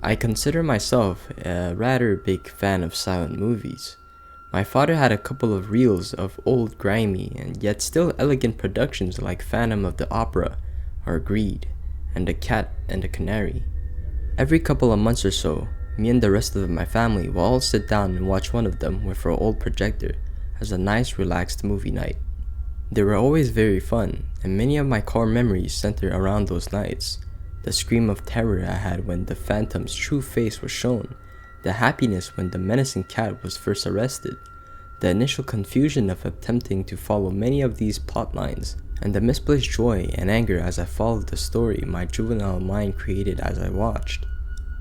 I consider myself a rather big fan of silent movies. My father had a couple of reels of old grimy and yet still elegant productions like Phantom of the Opera or Greed and The Cat and the Canary. Every couple of months or so, me and the rest of my family will all sit down and watch one of them with our old projector as a nice relaxed movie night. They were always very fun, and many of my core memories center around those nights. The scream of terror I had when the phantom's true face was shown, the happiness when the menacing cat was first arrested, the initial confusion of attempting to follow many of these plotlines, and the misplaced joy and anger as I followed the story my juvenile mind created as I watched.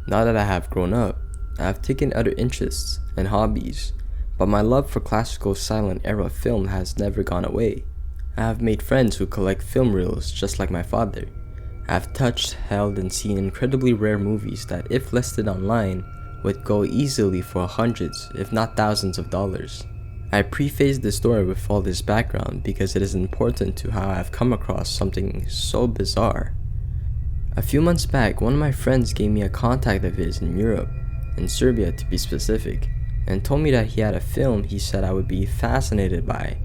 Now that I have grown up, I have taken other interests and hobbies, but my love for classical silent era film has never gone away. I have made friends who collect film reels just like my father. I have touched, held, and seen incredibly rare movies that, if listed online, would go easily for hundreds, if not thousands of dollars. I preface this story with all this background because it is important to how I have come across something so bizarre. A few months back, one of my friends gave me a contact of his in Europe, in Serbia to be specific, and told me that he had a film he said I would be fascinated by,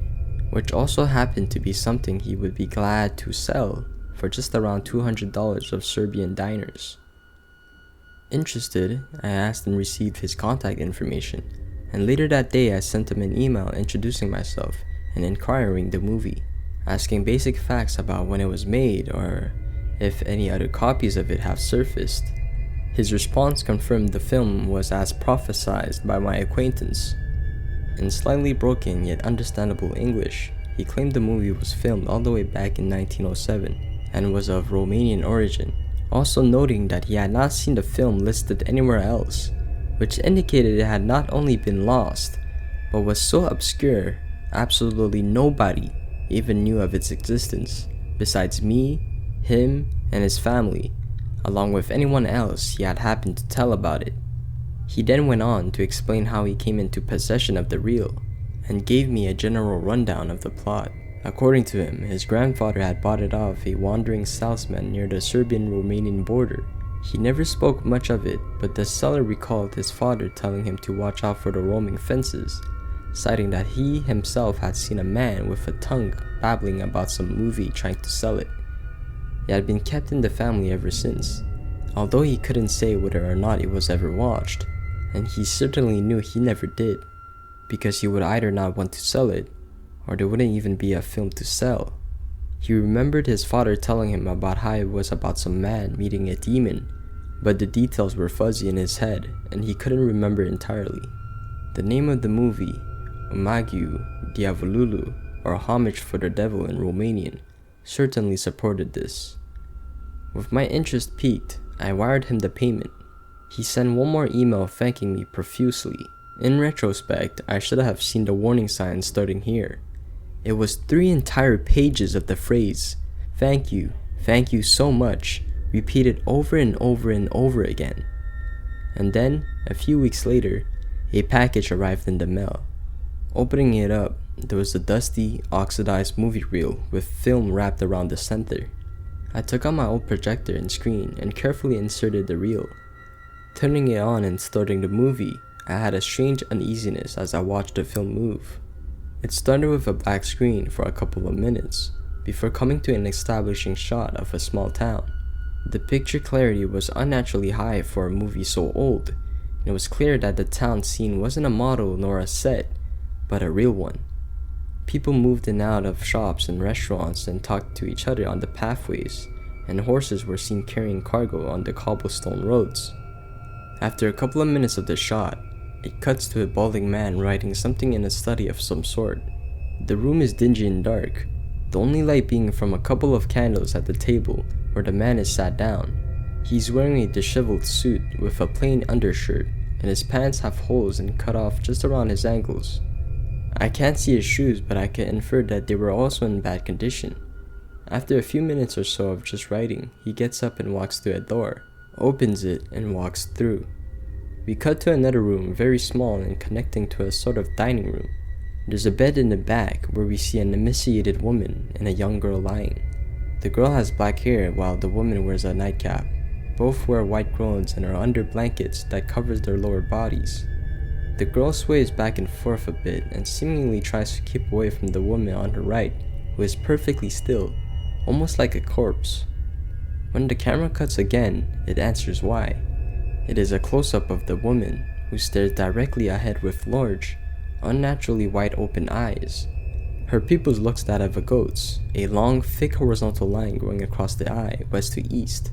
which also happened to be something he would be glad to sell for just around $200 of Serbian dinars. Interested, I asked and received his contact information, and later that day I sent him an email introducing myself and inquiring the movie, asking basic facts about when it was made or if any other copies of it have surfaced. His response confirmed the film was as prophesied by my acquaintance. In slightly broken yet understandable English, he claimed the movie was filmed all the way back in 1907 and was of Romanian origin, also noting that he had not seen the film listed anywhere else, which indicated it had not only been lost, but was so obscure absolutely nobody even knew of its existence, besides me, him, and his family, along with anyone else he had happened to tell about it. He then went on to explain how he came into possession of the reel, and gave me a general rundown of the plot. According to him, his grandfather had bought it off a wandering salesman near the Serbian-Romanian border. He never spoke much of it, but the seller recalled his father telling him to watch out for the roaming fences, citing that he himself had seen a man with a tongue babbling about some movie trying to sell it. It had been kept in the family ever since, although he couldn't say whether or not it was ever watched, and he certainly knew he never did, because he would either not want to sell it, or there wouldn't even be a film to sell. He remembered his father telling him about how it was about some man meeting a demon, but the details were fuzzy in his head and he couldn't remember entirely. The name of the movie, Omagiu Diavolulu, or Homage for the Devil in Romanian, certainly supported this. With my interest piqued, I wired him the payment. He sent one more email thanking me profusely. In retrospect, I should have seen the warning signs starting here. It was 3 entire pages of the phrase, thank you so much, repeated over and over and over again. And then, a few weeks later, a package arrived in the mail. Opening it up, there was a dusty, oxidized movie reel with film wrapped around the center. I took out my old projector and screen and carefully inserted the reel. Turning it on and starting the movie, I had a strange uneasiness as I watched the film move. It started with a black screen for a couple of minutes, before coming to an establishing shot of a small town. The picture clarity was unnaturally high for a movie so old, and it was clear that the town scene wasn't a model nor a set, but a real one. People moved in and out of shops and restaurants and talked to each other on the pathways, and horses were seen carrying cargo on the cobblestone roads. After a couple of minutes of the shot, it cuts to a balding man writing something in a study of some sort. The room is dingy and dark, the only light being from a couple of candles at the table where the man is sat down. He's wearing a disheveled suit with a plain undershirt, and his pants have holes and cut off just around his ankles. I can't see his shoes, but I can infer that they were also in bad condition. After a few minutes or so of just writing, he gets up and walks to a door, opens it, and walks through. We cut to another room, very small and connecting to a sort of dining room. There's a bed in the back where we see an emaciated woman and a young girl lying. The girl has black hair while the woman wears a nightcap. Both wear white gowns and are under blankets that covers their lower bodies. The girl sways back and forth a bit and seemingly tries to keep away from the woman on her right, who is perfectly still, almost like a corpse. When the camera cuts again, it answers why. It is a close-up of the woman, who stares directly ahead with large, unnaturally wide open eyes. Her pupils looks that of a goat's, a long, thick horizontal line going across the eye west to east.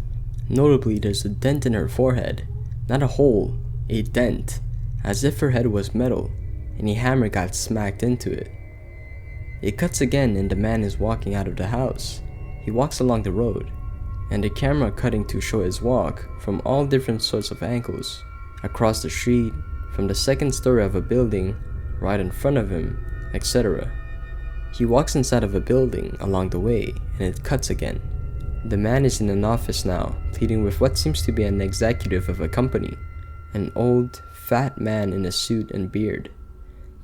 Notably, there's a dent in her forehead. Not a hole, a dent, as if her head was metal, and a hammer got smacked into it. It cuts again and the man is walking out of the house. He walks along the road, and the camera cutting to show his walk from all different sorts of angles. Across the street, from the second story of a building, right in front of him, etc. He walks inside of a building along the way, and it cuts again. The man is in an office now, pleading with what seems to be an executive of a company, an old, fat man in a suit and beard.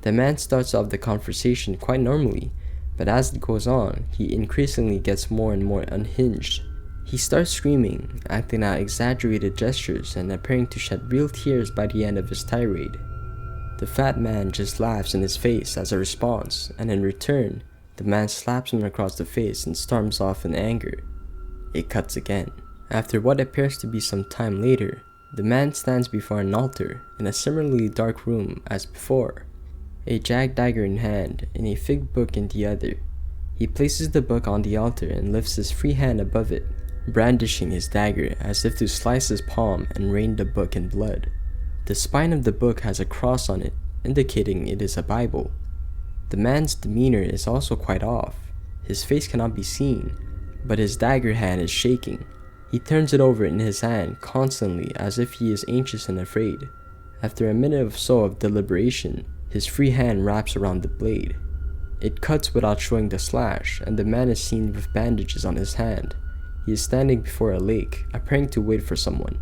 The man starts off the conversation quite normally, but as it goes on, he increasingly gets more and more unhinged. He starts screaming, acting out exaggerated gestures, and appearing to shed real tears by the end of his tirade. The fat man just laughs in his face as a response, and in return, the man slaps him across the face and storms off in anger. It cuts again. After what appears to be some time later, the man stands before an altar in a similarly dark room as before, a jagged dagger in hand and a fig book in the other. He places the book on the altar and lifts his free hand above it, brandishing his dagger as if to slice his palm and rain the book in blood. The spine of the book has a cross on it, indicating it is a Bible. The man's demeanor is also quite off. His face cannot be seen, but his dagger hand is shaking. He turns it over in his hand constantly as if he is anxious and afraid. After a minute or so of deliberation, his free hand wraps around the blade. It cuts without showing the slash, and the man is seen with bandages on his hand. He is standing before a lake, appearing to wait for someone.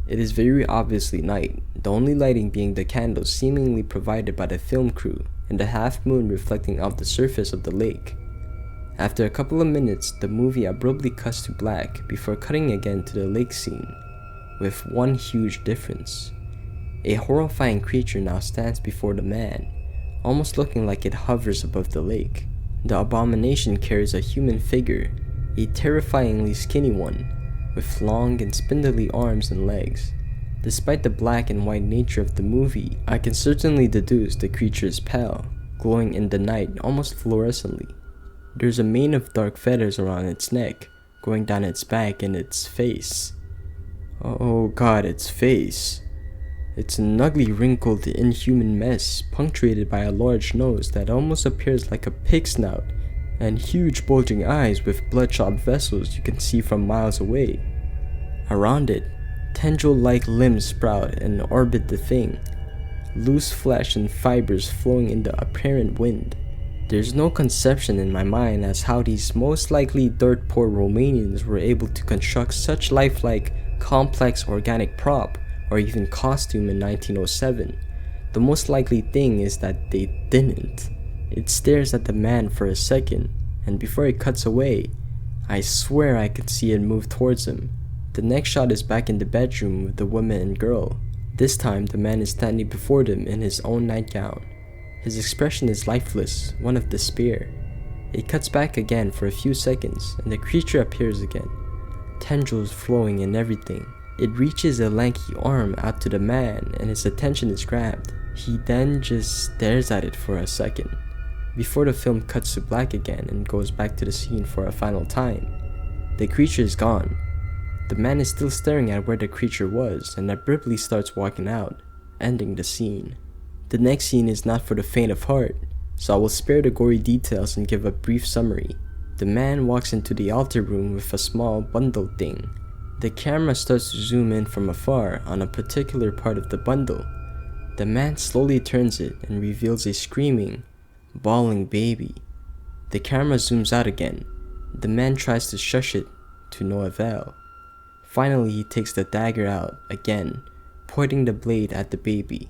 It is very obviously night, the only lighting being the candles seemingly provided by the film crew and the half moon reflecting off the surface of the lake. After a couple of minutes, the movie abruptly cuts to black before cutting again to the lake scene, with one huge difference. A horrifying creature now stands before the man, almost looking like it hovers above the lake. The abomination carries a human figure, a terrifyingly skinny one, with long and spindly arms and legs. Despite the black and white nature of the movie, I can certainly deduce the creature is pale, glowing in the night almost fluorescently. There's a mane of dark feathers around its neck, going down its back and its face. Oh god, its face. It's an ugly, wrinkled, inhuman mess, punctuated by a large nose that almost appears like a pig snout, and huge bulging eyes with bloodshot vessels you can see from miles away. Around it, tendril-like limbs sprout and orbit the thing, loose flesh and fibers flowing in the apparent wind. There's no conception in my mind as how these most likely dirt-poor Romanians were able to construct such lifelike, complex organic prop or even costume in 1907. The most likely thing is that they didn't. It stares at the man for a second, and before it cuts away, I swear I could see it move towards him. The next shot is back in the bedroom with the woman and girl. This time, the man is standing before them in his own nightgown. His expression is lifeless, one of despair. It cuts back again for a few seconds, and the creature appears again, tendrils flowing and everything. It reaches a lanky arm out to the man, and his attention is grabbed. He then just stares at it for a second, before the film cuts to black again and goes back to the scene for a final time. The creature is gone. The man is still staring at where the creature was and abruptly starts walking out, ending the scene. The next scene is not for the faint of heart, so I will spare the gory details and give a brief summary. The man walks into the altar room with a small bundle thing. The camera starts to zoom in from afar on a particular part of the bundle. The man slowly turns it and reveals a screaming, bawling baby. The camera zooms out again. The man tries to shush it, to no avail. Finally, he takes the dagger out again, pointing the blade at the baby.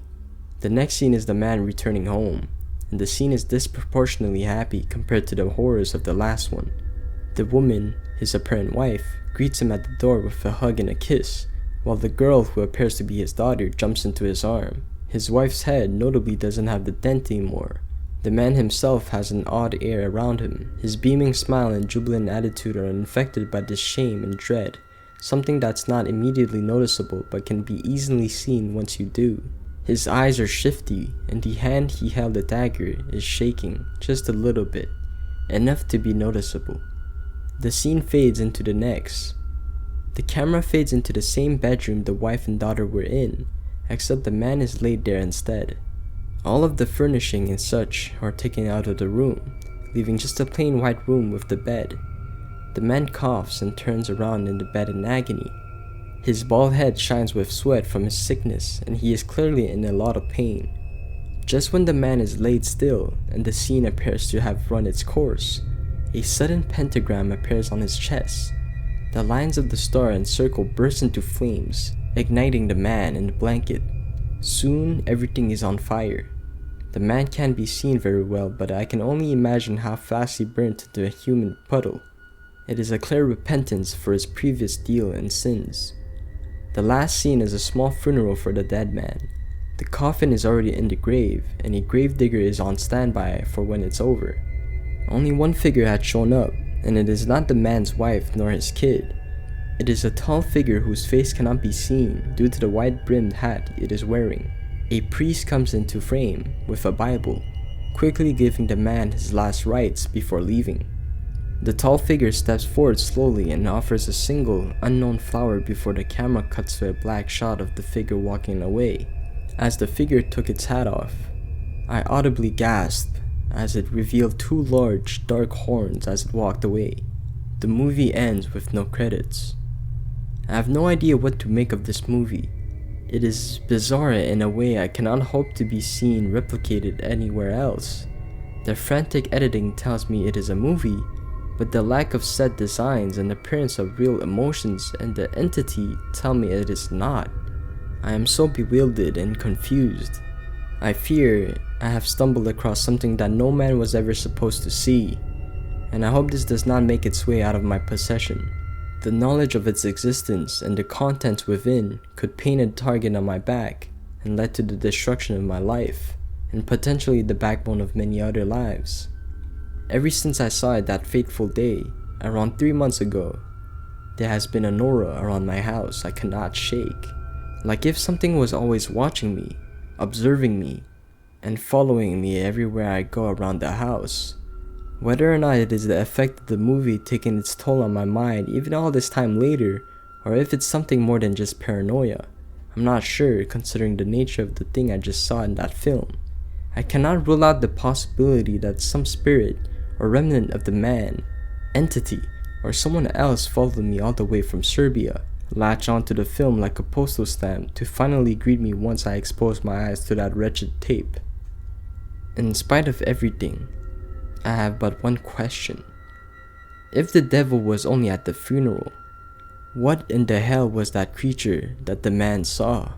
The next scene is the man returning home, and the scene is disproportionately happy compared to the horrors of the last one. The woman, his apparent wife, greets him at the door with a hug and a kiss, while the girl, who appears to be his daughter, jumps into his arm. His wife's head notably doesn't have the dent anymore. The man himself has an odd air around him. His beaming smile and jubilant attitude are infected by this shame and dread, something that's not immediately noticeable but can be easily seen once you do. His eyes are shifty, and the hand he held the dagger is shaking just a little bit, enough to be noticeable. The scene fades into the next. The camera fades into the same bedroom the wife and daughter were in, except the man is laid there instead. All of the furnishing and such are taken out of the room, leaving just a plain white room with the bed. The man coughs and turns around in the bed in agony. His bald head shines with sweat from his sickness, and he is clearly in a lot of pain. Just when the man is laid still and the scene appears to have run its course, a sudden pentagram appears on his chest. The lines of the star and circle burst into flames, igniting the man in the blanket. Soon, everything is on fire. The man can't be seen very well, but I can only imagine how fast he burnt into a human puddle. It is a clear repentance for his previous deal and sins. The last scene is a small funeral for the dead man. The coffin is already in the grave, and a gravedigger is on standby for when it's over. Only one figure had shown up, and it is not the man's wife nor his kid. It is a tall figure whose face cannot be seen due to the wide-brimmed hat it is wearing. A priest comes into frame with a Bible, quickly giving the man his last rites before leaving. The tall figure steps forward slowly and offers a single, unknown flower before the camera cuts to a black shot of the figure walking away. As the figure took its hat off, I audibly gasped as it revealed two large, dark horns as it walked away. The movie ends with no credits. I have no idea what to make of this movie. It is bizarre in a way I cannot hope to be seen replicated anywhere else. The frantic editing tells me it is a movie, but the lack of set designs and appearance of real emotions and the entity tell me it is not. I am so bewildered and confused. I fear I have stumbled across something that no man was ever supposed to see, and I hope this does not make its way out of my possession. The knowledge of its existence and the contents within could paint a target on my back and lead to the destruction of my life, and potentially the backbone of many other lives. Ever since I saw it that fateful day, around 3 months ago, there has been an aura around my house I cannot shake. Like if something was always watching me, observing me, and following me everywhere I go around the house. Whether or not it is the effect of the movie taking its toll on my mind even all this time later, or if it's something more than just paranoia, I'm not sure considering the nature of the thing I just saw in that film. I cannot rule out the possibility that some spirit or remnant of the man, entity, or someone else followed me all the way from Serbia, latch onto the film like a postal stamp to finally greet me once I exposed my eyes to that wretched tape. In spite of everything, I have but one question. If the devil was only at the funeral, what in the hell was that creature that the man saw?